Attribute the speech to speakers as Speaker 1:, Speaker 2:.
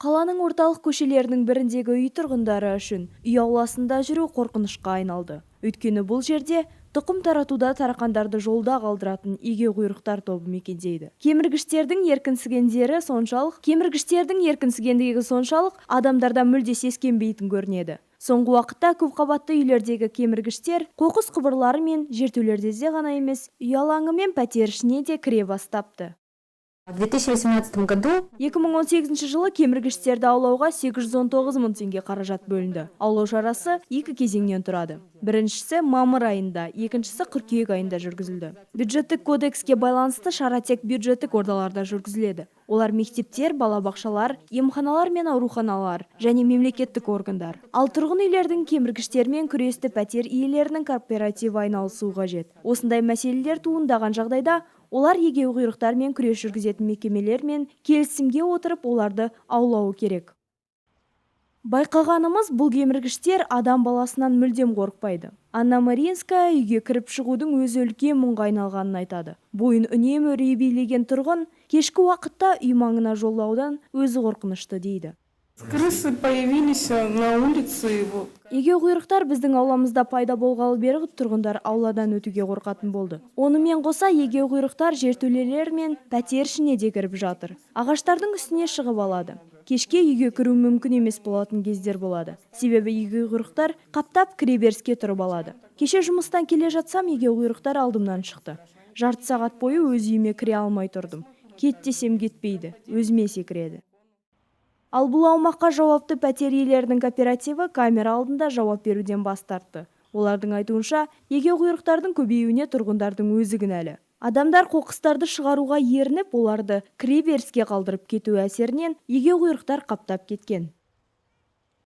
Speaker 1: Қаланың орталық көшелерінің біріндегі үй тұрғындары үшін үй ауласында жүру қорқынышқа айналды. Өйткені бұл жерде тұқым таратуда тарақандарды жолда қалдыратын егеуқұйрықтар тобы мекендейді. Кеміргіштердің еркінсігендігі соншалық адамдардан мүлде сескенбейтін көрінеді. Соңғы уақытта көпқабатты үйлердегі кеміргіштер қоқыс құбырлары мен жертөлелерде ғана емес, үй алаңы мен пәтер ішіне де кіре бастапты.
Speaker 2: В 2018 году
Speaker 1: 2018 жылы кеміргіштерді аулауға 819 мың теңге қаражат бөлінді. Аулау шарасы 2 кезеңнен тұрады. Біріншісі мамыр айында, екіншісі қыркүйек айында жүргізілді. Бюджеттік кодекске байланысты шара тек бюджеттік ордаларда жүргізіледі. Олар мектептер, балабақшалар, емханалар мен ауруханалар және мемлекеттік органдар. Ал тұрғын үйлердің кеміргіштермен күресті пәтер иелерінің кооперативі айналысуы қажет. Осындай мәселелер туындаған жағдайда олар егеуқұйрықтармен күрес жүргізетін мекемелермен келісімге отырып оларды аулауы керек. Байқағанымыз, бұл кеміргіштер адам баласынан мүлдем қорықпайды. Анна Маринская үйге кіріп шығудың өзі үлкен мұңға айналғанын айтады. Бойын үнемі үрей билеген тұрғын кешкі уақытта үй маңына жолаудан өзі қорқынышты дейді.
Speaker 3: Крысы появились на улице.
Speaker 1: Егеуқұйрықтар біздің ауламызда пайда болғалы бері тұрғындар ауладан өтуге қорқатын болды. Онымен қоса егеуқұйрықтар жертөлелер мен пәтер ішіне де кіріп жатыр. Ағаштардың үстіне шығып алады. Кешке үйге кіру мүмкін емес болатын кездер болады. Себебі егеуқұйрықтар қаптап кіреберіске тұрып алады. Кеше жұмыстан келе жатсам, егеуқұйрықтар алдымнан шықты. Жарты сағат бойы өз үйіме кіре алмай тұрдым. Кет десем кетпейді, өзіме секіреді. Ал бұл аумаққа жауапты пәтер иелерінің кооперативі камера алдында жауап беруден бас тартты. Олардың айтуынша, егеуқұйрықтардың көбеюіне тұрғындардың өзі кінәлі. Адамдар қоқыстарды шығаруға ерініп, оларды кіреберіске қалдырып кету әсерінен егеуқұйрықтар қаптап кеткен.